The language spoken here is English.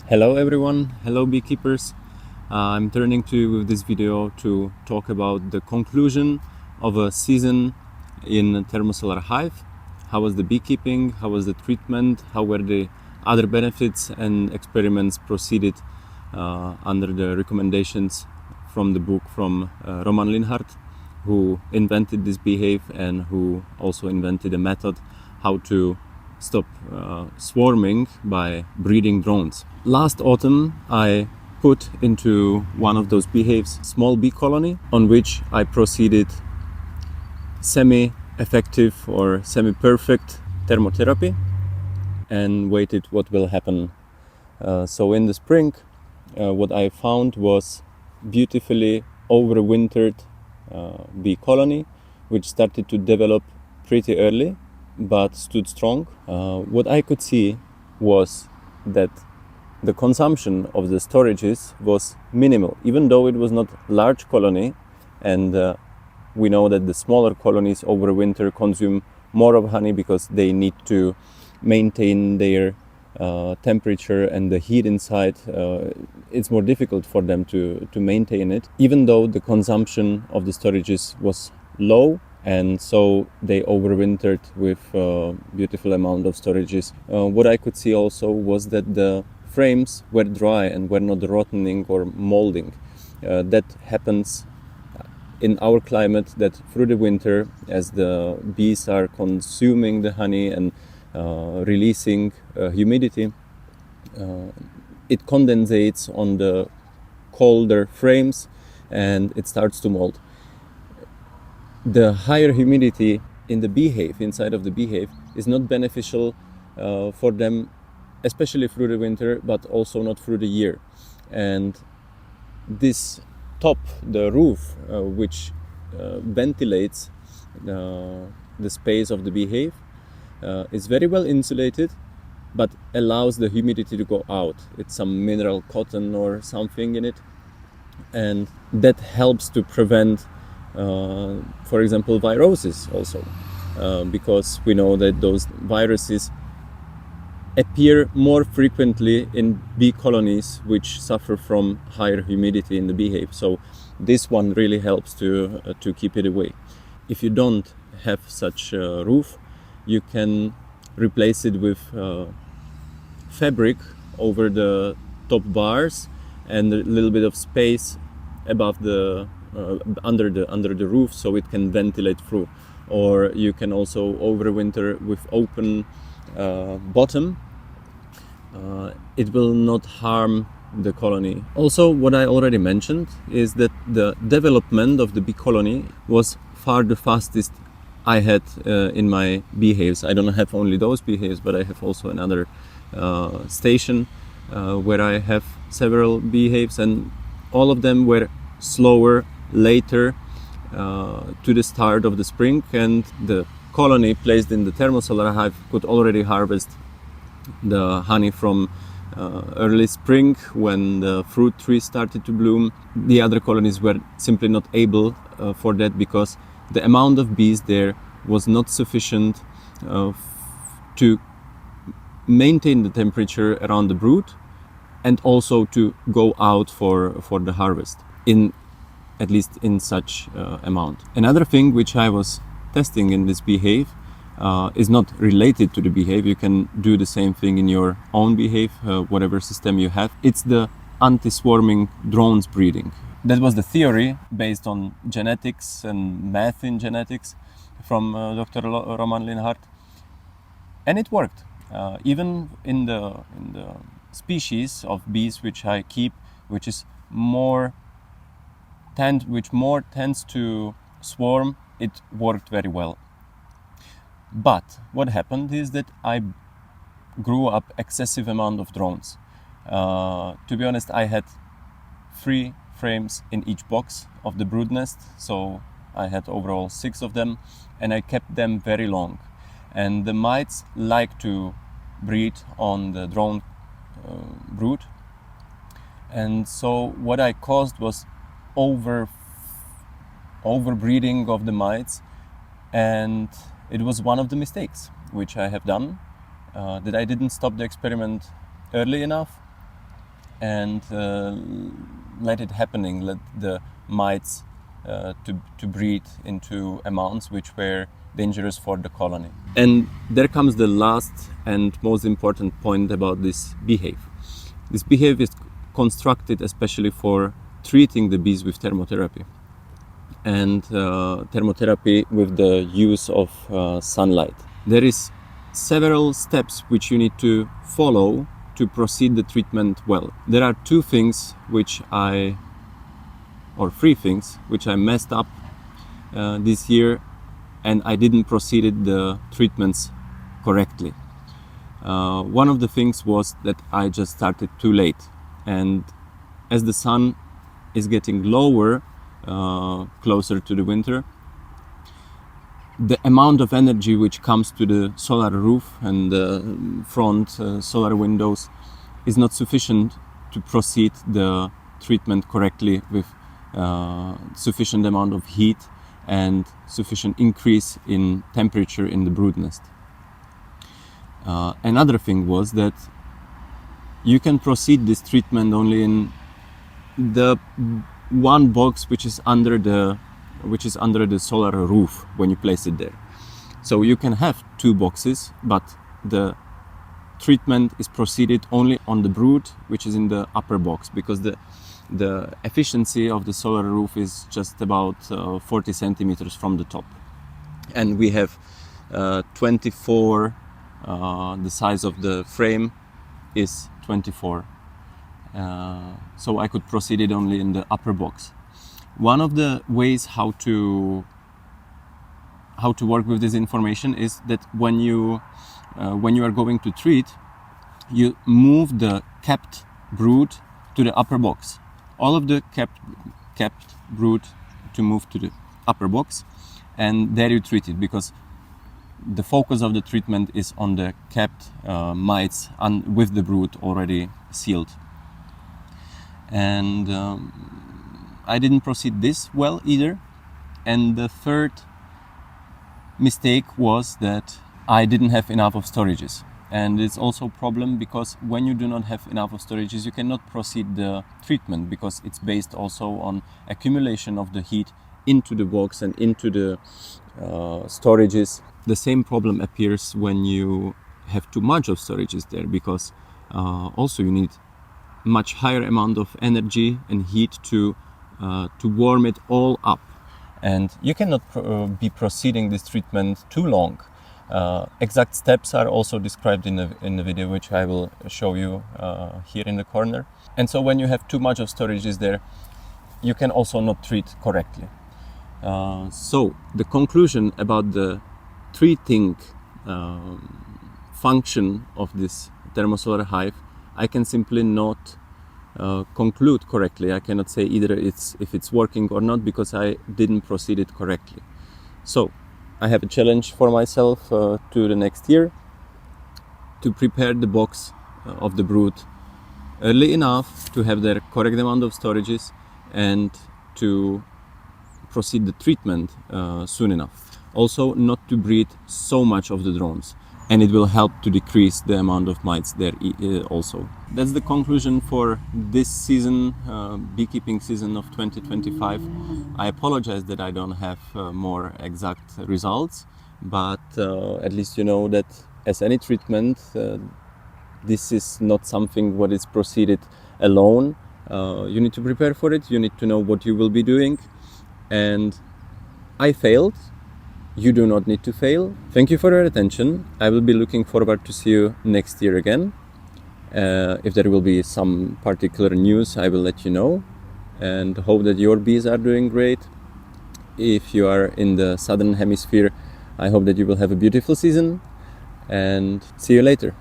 Hello everyone, hello beekeepers. I'm turning to you with this video to talk about the conclusion of a season in Thermosolar Hive. How was the beekeeping, how was the treatment, how were the other benefits and experiments proceeded under the recommendations from the book from Roman Linhart, who invented this beehive and who also invented a method how to stop swarming by breeding drones. Last autumn I put into one of those beehives small bee colony on which I proceeded semi-effective or semi-perfect thermotherapy and waited what will happen. So in the spring what I found was beautifully overwintered bee colony which started to develop pretty early but stood strong. What I could see was that the consumption of the storages was minimal, even though it was not large colony, and we know that the smaller colonies over winter consume more of honey because they need to maintain their temperature and the heat inside. It's more difficult for them to maintain it, even though the consumption of the storages was low, and so they overwintered with a beautiful amount of storages. What I could see also was that the frames were dry and were not rotting or molding. That happens in our climate, that through the winter, as the bees are consuming the honey and releasing humidity, it condensates on the colder frames and it starts to mold. The higher humidity in the beehive, inside of the beehive, is not beneficial for them, especially through the winter, but also not through the year. And this top, the roof, which ventilates the space of the beehive, is very well insulated, but allows the humidity to go out. It's some mineral cotton or something in it, and that helps to prevent for example, viruses also, because we know that those viruses appear more frequently in bee colonies which suffer from higher humidity in the beehive. So this one really helps to keep it away. If you don't have such a roof, you can replace it with fabric over the top bars and a little bit of space above the under the roof, so it can ventilate through. Or you can also overwinter with open bottom. It will not harm the colony. Also, what I already mentioned is that the development of the bee colony was far the fastest I had in my beehives. I don't have only those beehives, but I have also another station where I have several beehives, and all of them were slower later to the start of the spring, and the colony placed in the Thermosolar Hive could already harvest the honey from early spring when the fruit trees started to bloom. The other colonies were simply not able for that, because the amount of bees there was not sufficient to maintain the temperature around the brood and also to go out for the harvest, at least in such amount. Another thing which I was testing in this beehive is not related to the beehive. You can do the same thing in your own beehive, whatever system you have. It's the anti-swarming drones breeding. That was the theory based on genetics and math in genetics from Dr. Roman Linhart, and it worked. Even in the species of bees which I keep, which more tends to swarm, it worked very well. But what happened is that I grew up excessive amount of drones. To be honest, I had 3 frames in each box of the brood nest, so I had overall 6 of them, and I kept them very long. And the mites like to breed on the drone brood, and so what I caused was overbreeding of the mites, and it was one of the mistakes which I have done, that I didn't stop the experiment early enough, and let it happening, let the mites to breed into amounts which were dangerous for the colony. And there comes the last and most important point about this beehive. This beehive is constructed especially for treating the bees with thermotherapy, and thermotherapy with the use of sunlight. There is several steps which you need to follow to proceed the treatment well. There are three things which I messed up this year, and I didn't proceed the treatments correctly. One of the things was that I just started too late, and as the sun is getting lower, closer to the winter, the amount of energy which comes to the solar roof and the front solar windows is not sufficient to proceed the treatment correctly with sufficient amount of heat and sufficient increase in temperature in the brood nest. Another thing was that you can proceed this treatment only in the one box which is under the solar roof when you place it there. So you can have two boxes, but the treatment is proceeded only on the brood which is in the upper box, because the efficiency of the solar roof is just about 40 centimeters from the top, and we have 24, the size of the frame is 24, so I could proceed it only in the upper box. One of the ways how to work with this information is that when you are going to treat, you move the capped brood to the upper box. All of the capped brood to move to the upper box, and there you treat it, because the focus of the treatment is on the capped mites with the brood already sealed. And I didn't proceed this well either. And the third mistake was that I didn't have enough of storages. And it's also a problem because when you do not have enough of storages, you cannot proceed the treatment, because it's based also on accumulation of the heat into the box and into the storages. The same problem appears when you have too much of storages there, because also you need much higher amount of energy and heat to warm it all up, and you cannot be proceeding this treatment too long. Exact steps are also described in the video, which I will show you here in the corner. And so when you have too much of storages there, you can also not treat correctly. So the conclusion about the treating function of this thermosolar hive, I can simply not conclude correctly. I cannot say either if it's working or not, because I didn't proceed it correctly. So I have a challenge for myself to the next year, to prepare the box of the brood early enough to have their correct amount of storages, and to proceed the treatment soon enough. Also not to breed so much of the drones, and it will help to decrease the amount of mites there also. That's the conclusion for this season, beekeeping season of 2025. I apologize that I don't have more exact results, but at least you know that as any treatment, this is not something what is proceeded alone. You need to prepare for it, you need to know what you will be doing, and I failed. You do not need to fail. Thank you for your attention. I will be looking forward to see you next year again. If there will be some particular news, I will let you know, and hope that your bees are doing great. If you are in the southern hemisphere, I hope that you will have a beautiful season, and see you later.